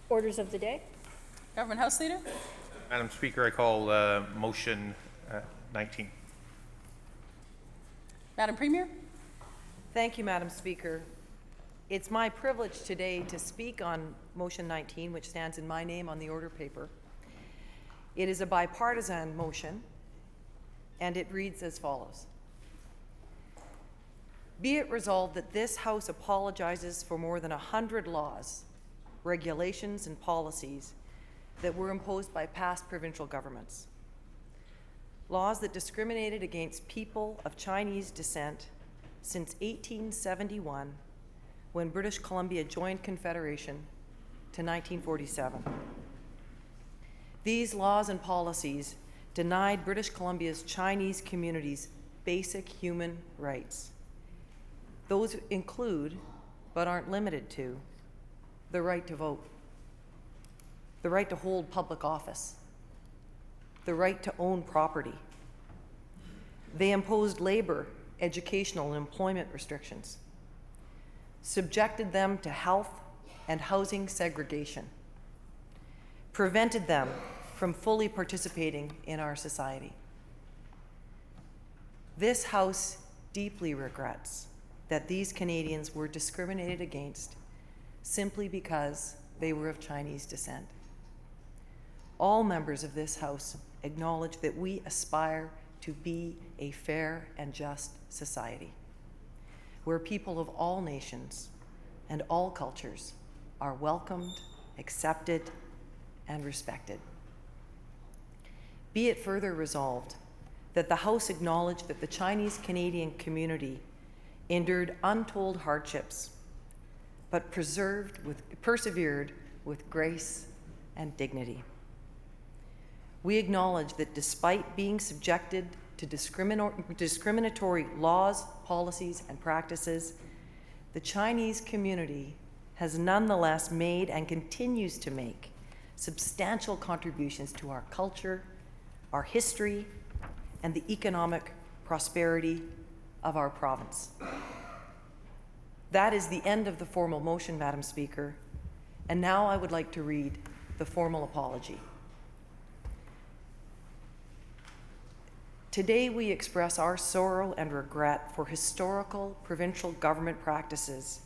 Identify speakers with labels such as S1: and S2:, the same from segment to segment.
S1: Orders of the day.
S2: Government House Leader.
S3: Madam Speaker, I call motion 19.
S2: Madam Premier.
S4: Thank you, Madam Speaker. It's my privilege today to speak on motion 19, which stands in my name on the order paper. It is a bipartisan motion, and it reads as follows. Be it resolved that this House apologizes for more than 100 laws, regulations, and policies that were imposed by past provincial governments. Laws that discriminated against people of Chinese descent since 1871, when British Columbia joined Confederation, to 1947. These laws and policies denied British Columbia's Chinese communities basic human rights. Those include, but aren't limited to, the right to vote, the right to hold public office, the right to own property. They imposed labor, educational, and employment restrictions, subjected them to health and housing segregation, prevented them from fully participating in our society. This House deeply regrets that these Canadians were discriminated against simply because they were of Chinese descent. All members of this House acknowledge that we aspire to be a fair and just society, where people of all nations and all cultures are welcomed, accepted, and respected. Be it further resolved that the House acknowledge that the Chinese Canadian community endured untold hardships, but persevered with grace and dignity. We acknowledge that despite being subjected to discriminatory laws, policies, and practices, the Chinese community has nonetheless made and continues to make substantial contributions to our culture, our history, and the economic prosperity of our province. That is the end of the formal motion, Madam Speaker, and now I would like to read the formal apology. Today we express our sorrow and regret for historical provincial government practices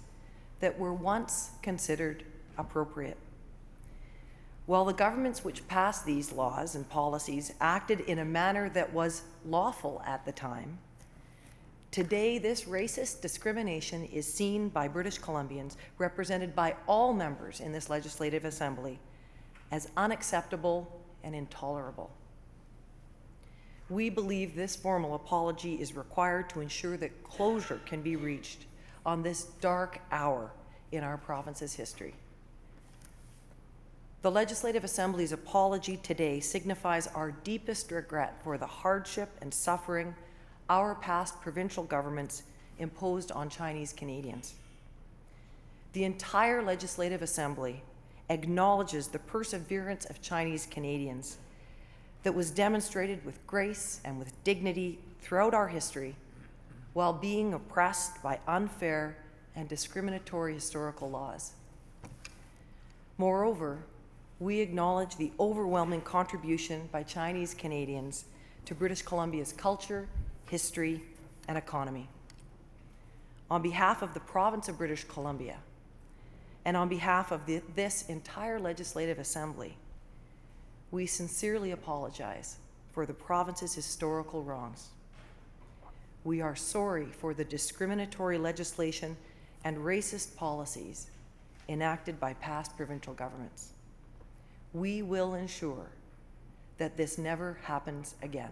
S4: that were once considered appropriate. While the governments which passed these laws and policies acted in a manner that was lawful at the time, today this racist discrimination is seen by British Columbians, represented by all members in this Legislative Assembly, as unacceptable and intolerable. We believe this formal apology is required to ensure that closure can be reached on this dark hour in our province's history. The Legislative Assembly's apology today signifies our deepest regret for the hardship and suffering our past provincial governments imposed on Chinese Canadians. The entire Legislative Assembly acknowledges the perseverance of Chinese Canadians that was demonstrated with grace and with dignity throughout our history while being oppressed by unfair and discriminatory historical laws. Moreover, we acknowledge the overwhelming contribution by Chinese Canadians to British Columbia's culture, history, and economy. On behalf of the province of British Columbia, and on behalf of this entire Legislative Assembly, we sincerely apologize for the province's historical wrongs. We are sorry for the discriminatory legislation and racist policies enacted by past provincial governments. We will ensure that this never happens again.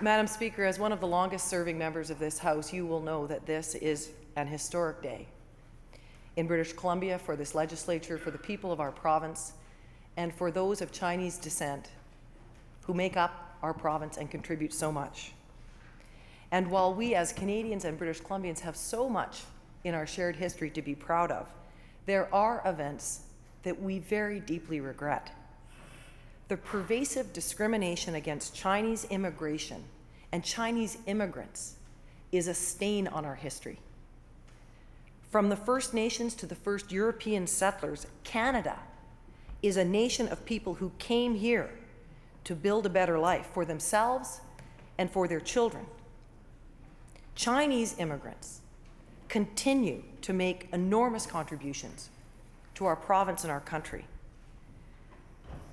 S4: Madam Speaker, as one of the longest-serving members of this House, you will know that this is an historic day in British Columbia for this legislature, for the people of our province, and for those of Chinese descent who make up our province and contribute so much. And while we as Canadians and British Columbians have so much in our shared history to be proud of, there are events that we very deeply regret. The pervasive discrimination against Chinese immigration and Chinese immigrants is a stain on our history. From the First Nations to the first European settlers, Canada is a nation of people who came here to build a better life for themselves and for their children. Chinese immigrants continue to make enormous contributions to our province and our country.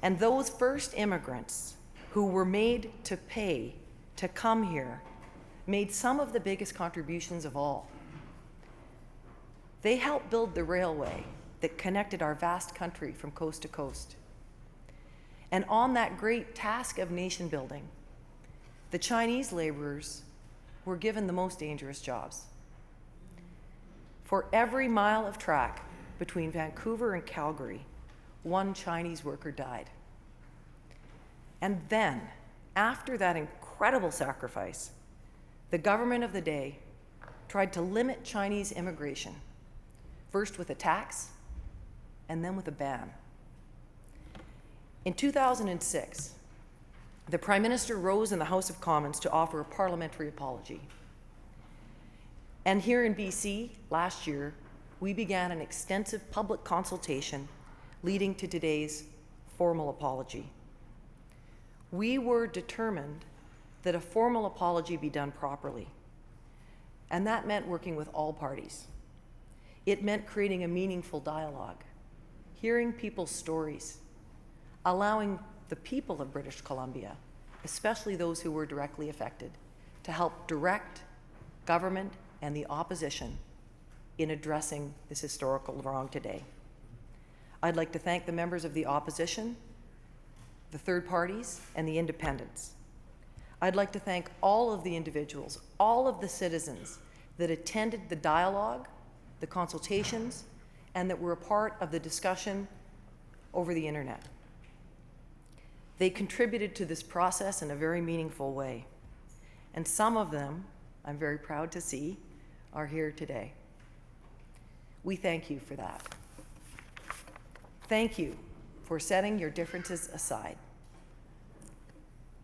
S4: And those first immigrants who were made to pay to come here made some of the biggest contributions of all. They helped build the railway that connected our vast country from coast to coast. And on that great task of nation building, the Chinese laborers were given the most dangerous jobs. For every mile of track between Vancouver and Calgary, one Chinese worker died. And then, after that incredible sacrifice, the government of the day tried to limit Chinese immigration, first with a tax and then with a ban. In 2006, the Prime Minister rose in the House of Commons to offer a parliamentary apology. And here in BC, last year, we began an extensive public consultation leading to today's formal apology. We were determined that a formal apology be done properly, and that meant working with all parties. It meant creating a meaningful dialogue, hearing people's stories, allowing the people of British Columbia, especially those who were directly affected, to help direct government and the opposition in addressing this historical wrong today. I'd like to thank the members of the opposition, the third parties, and the independents. I'd like to thank all of the individuals, all of the citizens that attended the dialogue, the consultations, and that were a part of the discussion over the internet. They contributed to this process in a very meaningful way. And some of them, I'm very proud to see, are here today. We thank you for that. Thank you for setting your differences aside,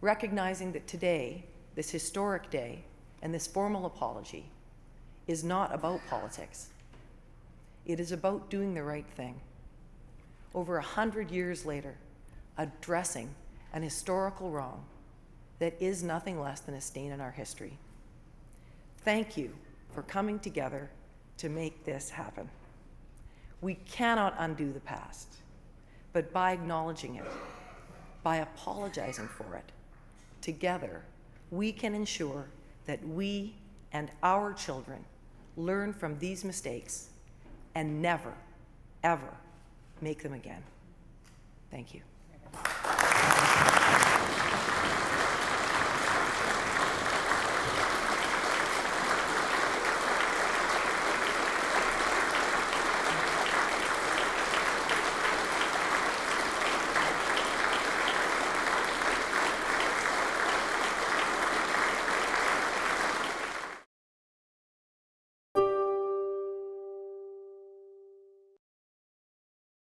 S4: recognizing that today, this historic day, and this formal apology is not about politics. It is about doing the right thing. Over 100 years later, addressing an historical wrong that is nothing less than a stain in our history. Thank you for coming together to make this happen. We cannot undo the past, but by acknowledging it, by apologizing for it, together, we can ensure that we and our children learn from these mistakes and never, ever make them again. Thank you.